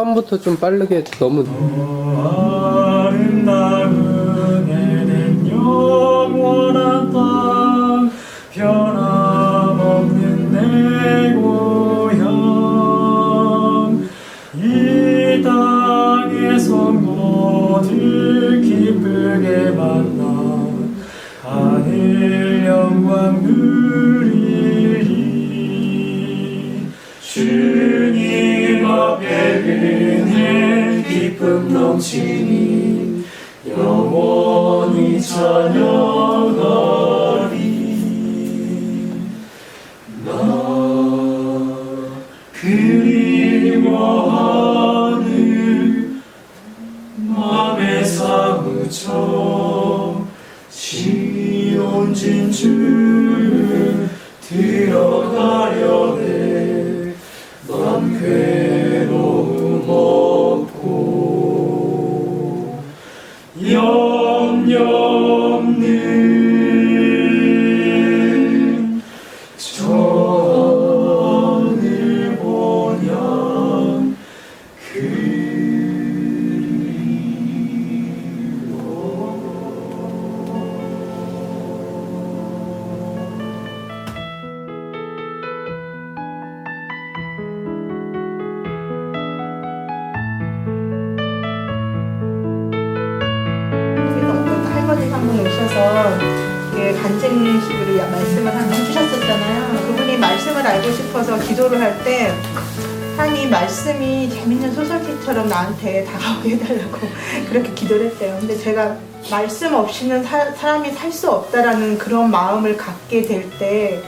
처음부터 좀 빠르게 너무 아름다운 에덴 영원한 땅 변함없는 내 고향 이 땅의 성도들 기쁘게 만나 하늘 영광 누리리 주님 앞에 은혜 기쁨 넘치니 영원히 찬양하리 나 그리워하는 맘에 사무쳐 시온 진주 들어가려네 맘 괴로움 없고 염려 없는 저 하늘 본향 어떤 할머니 한 분 오셔서 간증식으로 말씀을 한 번 해주셨었잖아요. 그분이 말씀을 알고 싶어서 기도를 할 때 하나님 말씀이 재밌는 소설책처럼 나한테 다가오게 해달라고 그렇게 기도를 했대요. 근데 제가 말씀 없이는 사람이 살 수 없다라는 그런 마음을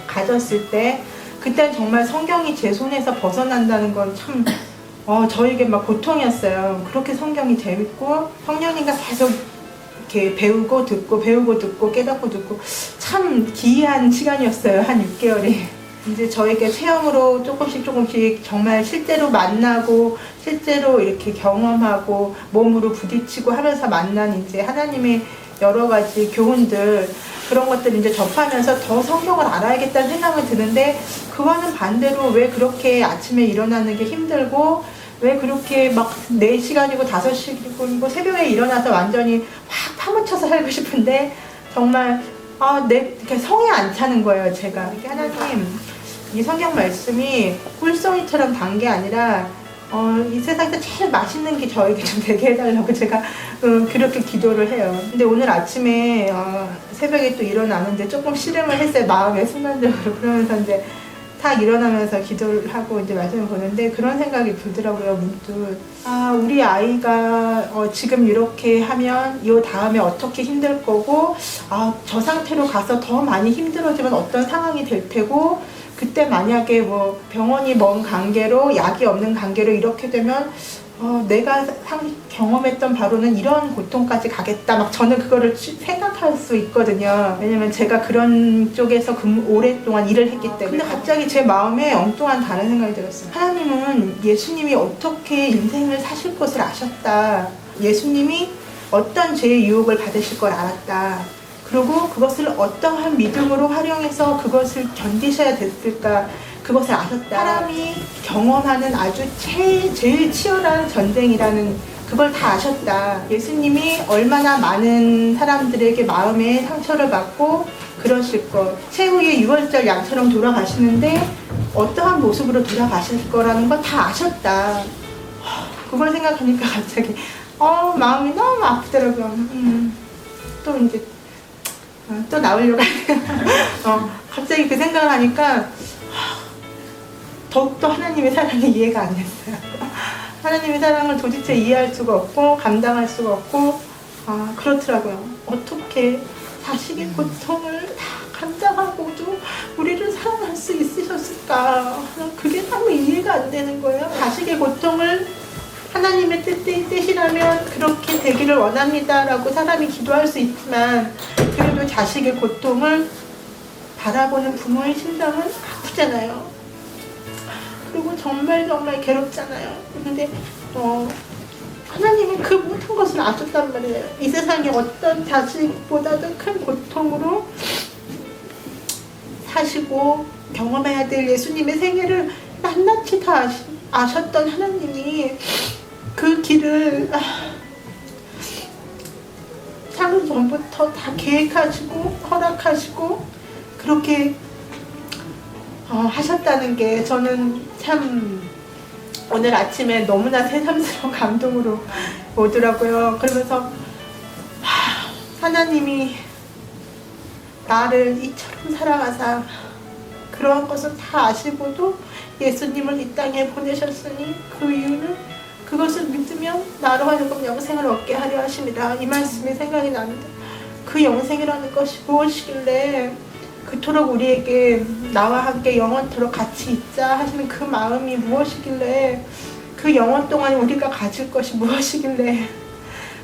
가졌을 때 그때는 정말 성경이 제 손에서 벗어난다는 건 참 저에게 막 고통이었어요. 그렇게 성경이 재밌고 성령님과 계속 이렇게 배우고 듣고 깨닫고 듣고 참 기이한 시간이었어요. 한 6개월이. 이제 저에게 체험으로 조금씩 정말 실제로 만나고 실제로 이렇게 경험하고 몸으로 부딪히고 하면서 만난 이제 하나님의 여러 가지 교훈들 그런 것들을 이제 접하면서 더 성경을 알아야겠다는 생각이 드는데 그와는 반대로 왜 그렇게 아침에 일어나는 게 힘들고 왜 그렇게 막 4시간이고 5시간이고 새벽에 일어나서 완전히 확 파묻혀서 살고 싶은데 정말 이렇게 성에 안 차는 거예요. 제가 하나님 이 성경 말씀이 꿀송이처럼 단 게 아니라 이 세상에서 제일 맛있는 게 저에게 좀 되게 해달라고 제가 그렇게 기도를 해요. 근데 오늘 아침에 새벽에 또 일어나는데 조금 씨름을 했어요. 마음에 순간적으로. 그러면서 이제 딱 일어나면서 기도를 하고 이제 말씀을 보는데 그런 생각이 들더라고요. 문득 우리 아이가 지금 이렇게 하면 이 다음에 어떻게 힘들 거고 저 상태로 가서 더 많이 힘들어지면 어떤 상황이 될 테고 그때 만약에 뭐 병원이 먼 관계로 약이 없는 관계로 이렇게 되면 내가 경험했던 바로는 이런 고통까지 가겠다. 막 저는 그거를 생각할 수 있거든요. 왜냐면 제가 그런 쪽에서 오랫동안 일을 했기 때문에. 근데 갑자기 제 마음에 엉뚱한 다른 생각이 들었어요. 하나님은 예수님이 어떻게 인생을 사실 것을 아셨다. 예수님이 어떤 죄의 유혹을 받으실 걸 알았다. 그리고 그것을 어떠한 믿음으로 활용해서 그것을 견디셔야 됐을까. 그것을 아셨다. 사람이 경험하는 아주 제일 치열한 전쟁이라는 그걸 다 아셨다. 예수님이 얼마나 많은 사람들에게 마음에 상처를 받고 그러실 것. 최후의 유월절 양처럼 돌아가시는데 어떠한 모습으로 돌아가실 거라는 걸 다 아셨다. 그걸 생각하니까 갑자기 마음이 너무 아프더라고요. 또 이제 또 나오려고 하네요. 갑자기 그 생각을 하니까 더욱더 하나님의 사랑이 이해가 안 됐어요. 하나님의 사랑을 도대체 이해할 수가 없고 감당할 수가 없고 그렇더라고요. 어떻게 자식의 고통을 다 감당하고도 우리를 사랑할 수 있으셨을까. 그게 너무 이해가 안 되는 거예요. 자식의 고통을 하나님의 뜻이라면 그렇게 되기를 원합니다 라고 사람이 기도할 수 있지만 그래도 자식의 고통을 바라보는 부모의 심정은 아프잖아요. 그리고 정말 괴롭잖아요. 근데 하나님은 그 모든 것을 아셨단 말이에요. 이 세상에 어떤 자식보다도 큰 고통으로 사시고 경험해야 될 예수님의 생애를 낱낱이 다 아셨던 하나님이 길을 창 전부터 다 계획하시고 허락하시고 그렇게 하셨다는 게 저는 참 오늘 아침에 너무나 새삼스러운 감동으로 오더라고요. 그러면서 하나님이 나를 이처럼 사랑하사 그러한 것을 다 아시고도 예수님을 이 땅에 보내셨으니 그 이유는 그것을 믿으면 나로 하여금 영생을 얻게 하려 하심이라. 이 말씀이 생각이 나는데 그 영생이라는 것이 무엇이길래 그토록 우리에게 나와 함께 영원토록 같이 있자 하시는 그 마음이 무엇이길래 그 영원 동안 우리가 가질 것이 무엇이길래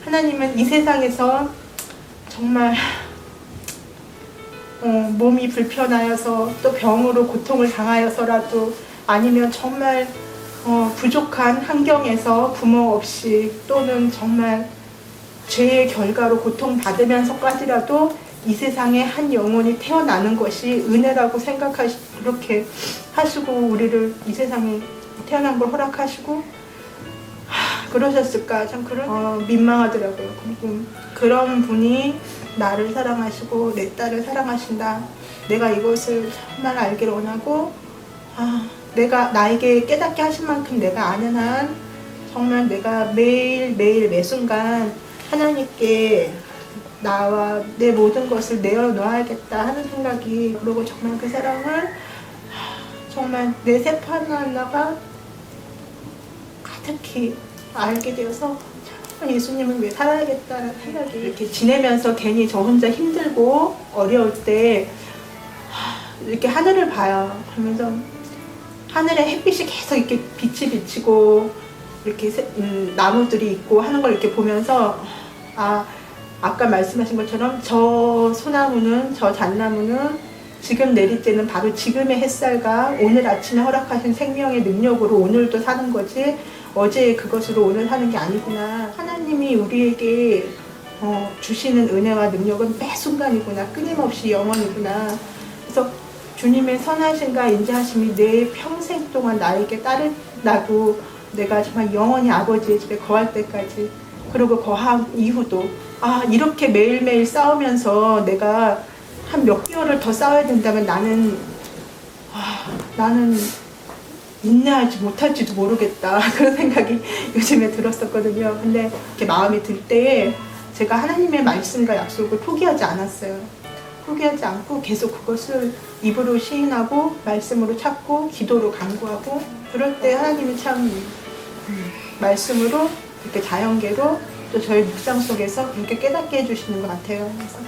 하나님은 이 세상에서 정말 몸이 불편하여서 또 병으로 고통을 당하여서라도 아니면 정말 부족한 환경에서 부모 없이 또는 정말 죄의 결과로 고통받으면서까지라도 이 세상에 한 영혼이 태어나는 것이 은혜라고 그렇게 하시고 우리를 이 세상에 태어난 걸 허락하시고 그러셨을까 참 민망하더라고요. 그런 분이 나를 사랑하시고 내 딸을 사랑하신다. 내가 이것을 정말 알기를 원하고 내가 나에게 깨닫게 하신 만큼 내가 아는 한 정말 내가 매일매일 매순간 하나님께 나와 내 모든 것을 내어놓아야겠다 하는 생각이 그리고 정말 그 사랑을 정말 내 세포 하나하나가 가득히 알게 되어서 정말 예수님을 위해 살아야겠다는 생각이 이렇게 지내면서 괜히 저 혼자 힘들고 어려울 때 이렇게 하늘을 봐요. 그러면서 하늘에 햇빛이 계속 이렇게 빛이 비치고 이렇게 나무들이 있고 하는 걸 이렇게 보면서 아까 말씀하신 것처럼 저 소나무는 저 잣나무는 지금 내릴 때는 바로 지금의 햇살과 오늘 아침에 허락하신 생명의 능력으로 오늘도 사는 거지 어제의 그것으로 오늘 사는 게 아니구나. 하나님이 우리에게 주시는 은혜와 능력은 매 순간이구나. 끊임없이 영원이구나. 그래서 주님의 선하심과 인자하심이 내 평생 동안 나에게 따른다고 내가 정말 영원히 아버지의 집에 거할 때까지 그리고 거한 이후도 이렇게 매일매일 싸우면서 내가 한 몇 개월을 더 싸워야 된다면 나는 인내하지 못할지도 모르겠다 그런 생각이 요즘에 들었었거든요. 근데 이렇게 마음이 들 때에 제가 하나님의 말씀과 약속을 포기하지 않았어요. 포기하지 않고 계속 그것을 입으로 시인하고 말씀으로 찾고 기도로 간구하고 그럴 때 하나님이 참 말씀으로 이렇게 자연계로 또 저희 묵상 속에서 그렇게 깨닫게 해주시는 것 같아요. 그래서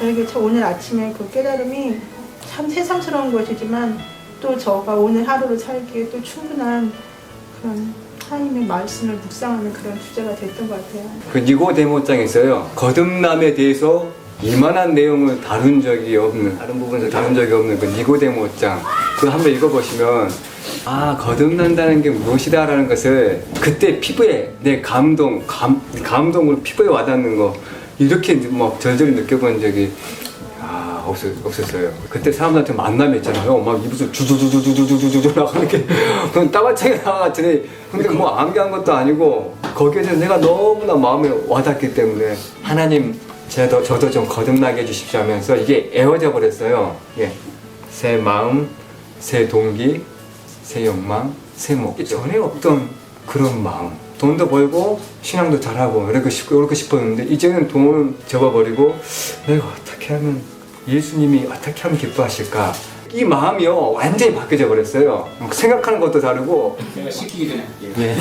저에게 오늘 아침에 그 깨달음이 참 새삼스러운 것이지만 또 저가 오늘 하루를 살기에 또 충분한 그런 하나님의 말씀을 묵상하는 그런 주제가 됐던 것 같아요. 그 니고데모장에서요 거듭남에 대해서 이만한 내용을 다룬 적이 없는 다른 부분에서 다룬 적이 없는 그 니고데모장 그거 한번 읽어보시면 거듭난다는 게 무엇이다 라는 것을 그때 피부에 내 감동으로 피부에 와닿는 거 이렇게 막 절절히 느껴본 적이 없었어요. 그때 사람들한테 만남이 있잖아요. 막 입에서 주주주주주주주주 나가는 게 그건 따발창이 나와가지고 근데 뭐 암기한 것도 아니고 거기에서 내가 너무나 마음에 와닿기 때문에 하나님 저도 좀 거듭나게 해주십시오 하면서 이게 애워져 버렸어요. 예. 새 마음, 새 동기, 새 욕망, 새 목. 전에 없던 그런 마음. 돈도 벌고 신앙도 잘하고 이렇게 싶었는데 이제는 돈을 접어버리고 내가 어떻게 하면 예수님이 어떻게 하면 기뻐하실까? 이 마음이요 완전히 바뀌어져 버렸어요. 생각하는 것도 다르고. 제가 시키기 전에 할게요. 예.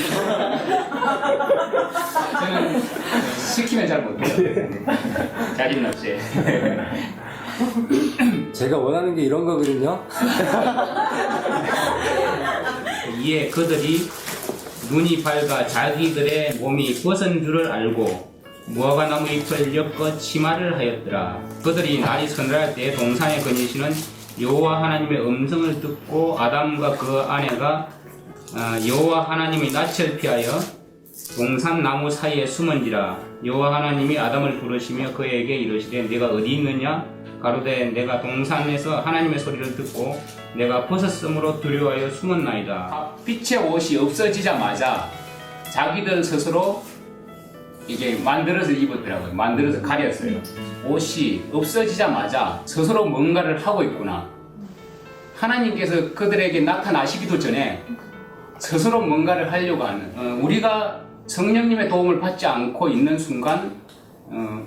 저는 시키면 잘 못해요. 자린 없이. 제가 원하는 게 이런 거거든요. 이에 그들이 눈이 밝아 자기들의 몸이 벗은 줄을 알고 무화과나무 잎을 엮어 치마를 하였더라. 그들이 날이 서늘할 때 동산에 거니시는 여호와 하나님의 음성을 듣고 아담과 그 아내가 여호와 하나님의 낯을 피하여 동산 나무 사이에 숨은지라. 여호와 하나님이 아담을 부르시며 그에게 이르시되 네가 어디 있느냐? 가로되 내가 동산에서 하나님의 소리를 듣고 내가 벗었으므로 두려워하여 숨었나이다. 빛의 옷이 없어지자마자 자기들 스스로 이게 만들어서 입었더라고요. 만들어서 가렸어요. 옷이 없어지자마자 스스로 뭔가를 하고 있구나. 하나님께서 그들에게 나타나시기도 전에 스스로 뭔가를 하려고 하는, 우리가 성령님의 도움을 받지 않고 있는 순간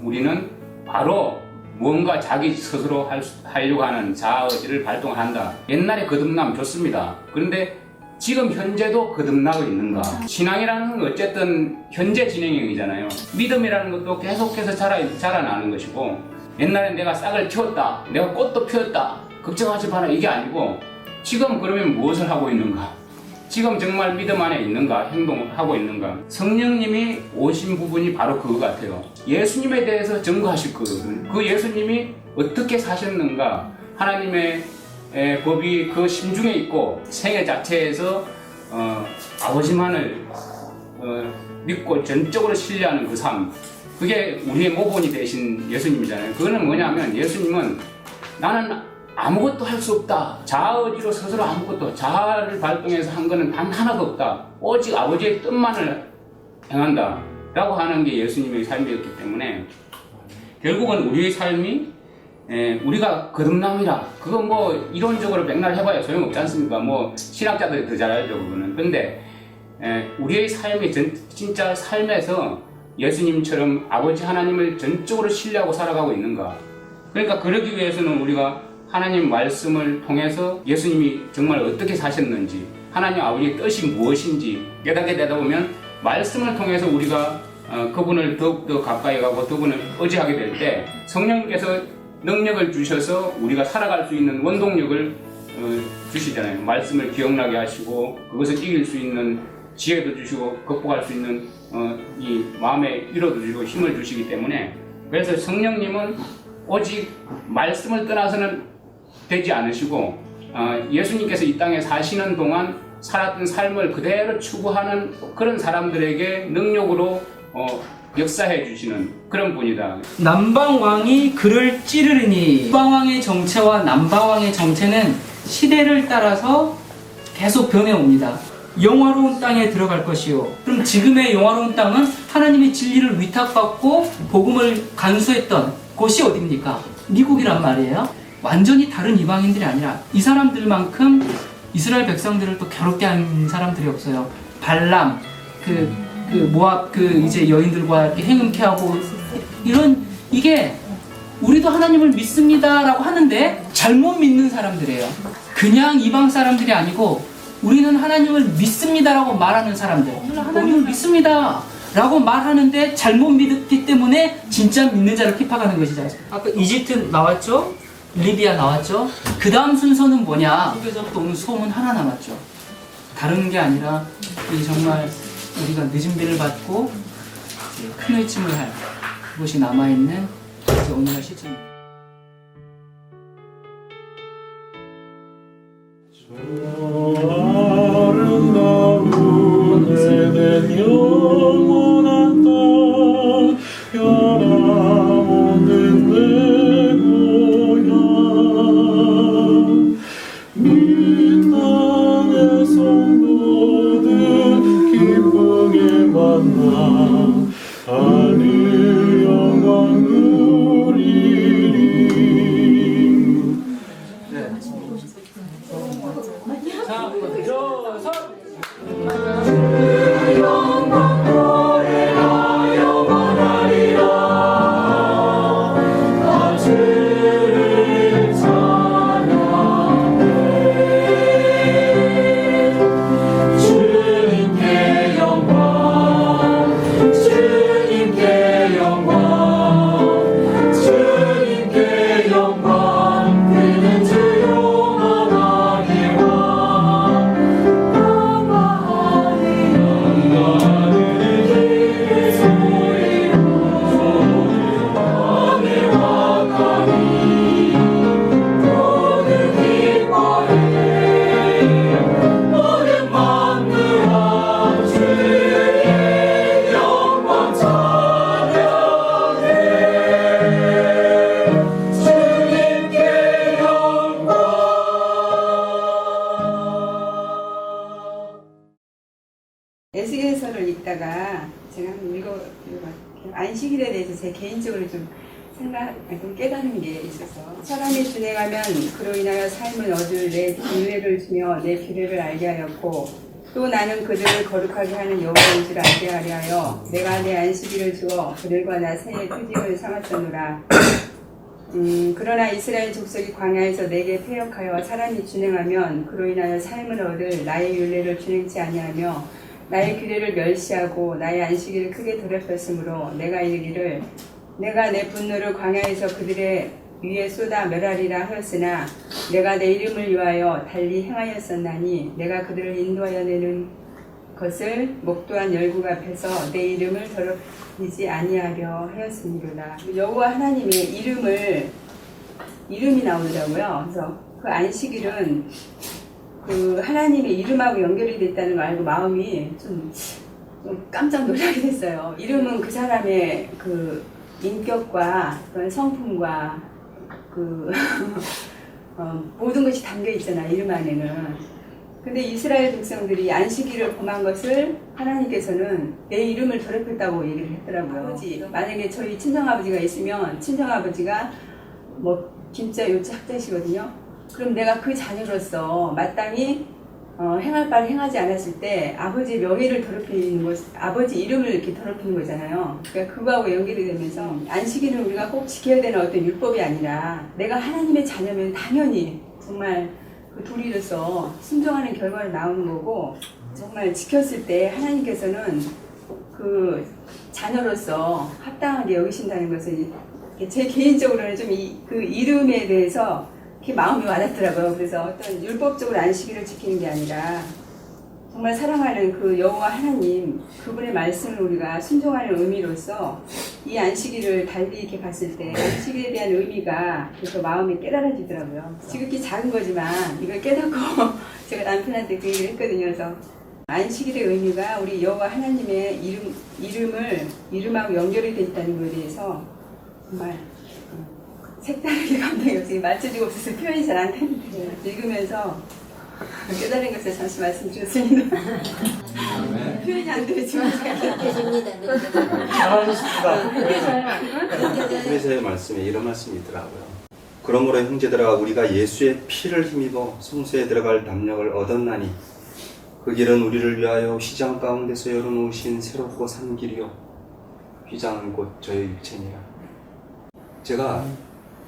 우리는 바로 뭔가 자기 스스로 하려고 하는 자아의지를 발동한다. 옛날에 거듭나면 좋습니다. 그런데 지금 현재도 거듭나고 있는가? 신앙이라는 건 어쨌든 현재 진행형이잖아요. 믿음이라는 것도 계속해서 자라나는 것이고, 옛날에 내가 싹을 틔웠다, 내가 꽃도 피웠다, 걱정하지 마라, 이게 아니고 지금 그러면 무엇을 하고 있는가? 지금 정말 믿음 안에 있는가? 행동을 하고 있는가? 성령님이 오신 부분이 바로 그거 같아요. 예수님에 대해서 증거하실 거거든요. 그 예수님이 어떻게 사셨는가? 하나님의 법이 그 심중에 있고 생애 자체에서 아버지만을 믿고 전적으로 신뢰하는 그 삶, 그게 우리의 모본이 되신 예수님이잖아요. 그거는 뭐냐면 예수님은 나는 아무것도 할 수 없다. 자아의지로 스스로 아무것도, 자아를 발동해서 한 거는 단 하나도 없다. 오직 아버지의 뜻만을 행한다. 라고 하는 게 예수님의 삶이었기 때문에 결국은 우리의 삶이 우리가 거듭남이라, 그거 뭐 이론적으로 맥날 해봐야 소용없지 않습니까? 뭐 신학자들이 더 잘 알죠, 그거는. 근데 우리의 삶이 진짜 삶에서 예수님처럼 아버지 하나님을 전적으로 신뢰하고 살아가고 있는가? 그러니까 그러기 위해서는 우리가 하나님 말씀을 통해서 예수님이 정말 어떻게 사셨는지, 하나님 아버지의 뜻이 무엇인지 깨닫게 되다 보면 말씀을 통해서 우리가 그분을 더욱더 가까이 가고 그분을 의지하게 될 때 성령님께서 능력을 주셔서 우리가 살아갈 수 있는 원동력을 주시잖아요. 말씀을 기억나게 하시고 그것을 이길 수 있는 지혜도 주시고 극복할 수 있는 이 마음의 위로도 주시고 힘을 주시기 때문에, 그래서 성령님은 오직 말씀을 떠나서는 되지 않으시고 예수님께서 이 땅에 사시는 동안 살았던 삶을 그대로 추구하는 그런 사람들에게 능력으로 역사해 주시는 그런 분이다. 남방왕이 그를 찌르리니, 북방왕의 정체와 남방왕의 정체는 시대를 따라서 계속 변해옵니다. 영화로운 땅에 들어갈 것이요. 그럼 지금의 영화로운 땅은 하나님의 진리를 위탁받고 복음을 간수했던 곳이 어디입니까? 미국이란 말이에요. 완전히 다른 이방인들이 아니라 이 사람들만큼 이스라엘 백성들을 또 괴롭게 한 사람들이 없어요. 발람, 모압 이제 여인들과 이렇게 행음케 하고, 이게 우리도 하나님을 믿습니다라고 하는데 잘못 믿는 사람들이에요. 그냥 이방 사람들이 아니고 우리는 하나님을 믿습니다라고 말하는 사람들. 하나님을 믿습니다 라고 말하는데 잘못 믿었기 때문에 진짜 믿는 자를 핍박하는 것이죠. 아까 이집트 나왔죠? 리비아 나왔죠? 그 다음 순서는 뭐냐? 속에서부터 오는 소문 하나 남았죠. 다른 게 아니라 정말 우리가 늦은 비를 받고 큰 외침을 할 그것이 남아있는 오늘날 시점입니다. 아름다운 에덴 영원한 땅, 변함없는 내 고향, 이 땅의 성도들 기쁘게 만나 하늘 영광 누리리. 자, 일어서. 주님께 영광, 주님께 영광. 있다가 제가 한번 읽어봤어요. 안식일에 대해서 제 개인적으로 좀 깨달은 게 있어서 사람이 준행하면 그로 인하여 삶을 얻을 내 인내를 주며 내 비례를 알게 하였고 또 나는 그들을 거룩하게 하는 여호와인 줄 알게 하려 하여 내가 내 안식일을 주어 그들과 나 사이의 표징을 삼았더노라. 그러나 이스라엘 족속이 광야에서 내게 패역하여 사람이 준행하면 그로 인하여 삶을 얻을 나의 율례를 준행치 아니하며 나의 규례를 멸시하고 나의 안식일을 크게 더럽혔으므로 내가 이르기를 내가 내 분노를 광야에서 그들의 위에 쏟아 멸하리라 하였으나 내가 내 이름을 위하여 달리 행하였었나니 내가 그들을 인도하여 내는 것을 목도한 열국 앞에서 내 이름을 더럽히지 아니하려 하였으니로다. 여호와 하나님의 이름이 나오더라고요. 그래서 그 안식일은 그 하나님의 이름하고 연결이 됐다는 걸 알고 마음이 좀 깜짝 놀라게 됐어요. 이름은 그 사람의 그 인격과 그런 성품과 그 모든 것이 담겨 있잖아, 이름 안에는. 근데 이스라엘 백성들이 안식일을 범한 것을 하나님께서는 내 이름을 더럽혔다고 얘기를 했더라고요. 아버지, 만약에 저희 친정아버지가 있으면 친정아버지가 뭐 진짜 요치 학자시거든요. 그럼 내가 그 자녀로서 마땅히 행할 바를 행하지 않았을 때 아버지의 명예를 더럽히는 것, 아버지 이름을 이렇게 더럽히는 거잖아요. 그러니까 그거하고 연결이 되면서 안식일은 우리가 꼭 지켜야 되는 어떤 율법이 아니라 내가 하나님의 자녀면 당연히 정말 그 도리로서 순종하는 결과로 나오는 거고, 정말 지켰을 때 하나님께서는 그 자녀로서 합당하게 여기신다는 것을 제 개인적으로는 좀 그 이름에 대해서 이렇게 마음이 와닿더라고요. 그래서 어떤 율법적으로 안식일을 지키는 게 아니라 정말 사랑하는 그 여호와 하나님, 그분의 말씀을 우리가 순종하는 의미로서 이 안식일을 달리 이렇게 봤을 때 안식일에 대한 의미가 그래서 마음이 깨달아지더라고요. 지극히 작은 거지만 이걸 깨닫고 제가 남편한테 그 얘기를 했거든요. 그래서 안식일의 의미가 우리 여호와 하나님의 이름하고 연결이 돼 있다는 것에 대해서 정말 색다르게 감동이 없어요. 맞춰지고 없어서 표현이 잘 안 되는데 읽으면서 깨달은 것을 잠시 말씀드렸습니다. 표현이 안 되지만 잘하셨습니다. 그래서의 말씀에 이런 말씀이 있더라고요. 그러므로 형제들아, 우리가 예수의 피를 힘입어 성소에 들어갈 담력을 얻었나니 그 길은 우리를 위하여 휘장 가운데서 열어놓으신 새롭고 산 길이요 휘장은 곧 저의 육체니라. 제가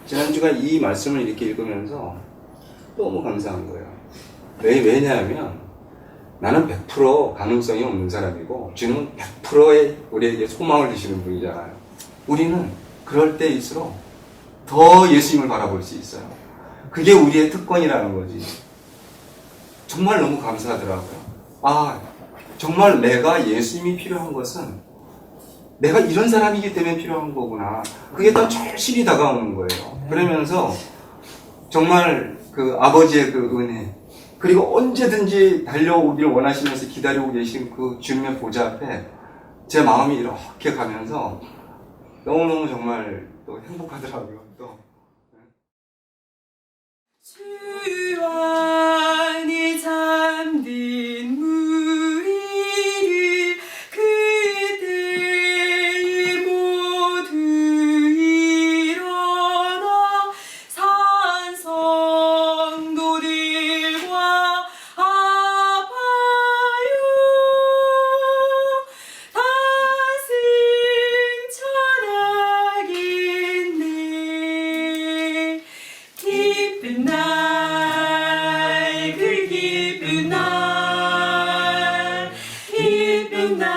지난주가 이 말씀을 이렇게 읽으면서 너무 감사한 거예요. 왜냐하면 나는 100% 가능성이 없는 사람이고 주님은 100%의 우리에게 소망을 주시는 분이잖아요. 우리는 그럴 때일수록 더 예수님을 바라볼 수 있어요. 그게 우리의 특권이라는 거지. 정말 너무 감사하더라고요. 아, 정말 내가 예수님이 필요한 것은 내가 이런 사람이기 때문에 필요한 거구나. 그게 더 절실히 다가오는 거예요. 그러면서 정말 그 아버지의 그 은혜, 그리고 언제든지 달려오길 원하시면서 기다리고 계신 그 주님의 보좌 앞에 제 마음이 이렇게 가면서 너무너무 정말 또 행복하더라고요. 또. 주 안에 잠든 무리를 그때에 모두 일어나 산 성도들과 아파요 다승 천하겠네. 기쁜 날, 그 기쁜 날, 기쁜 날.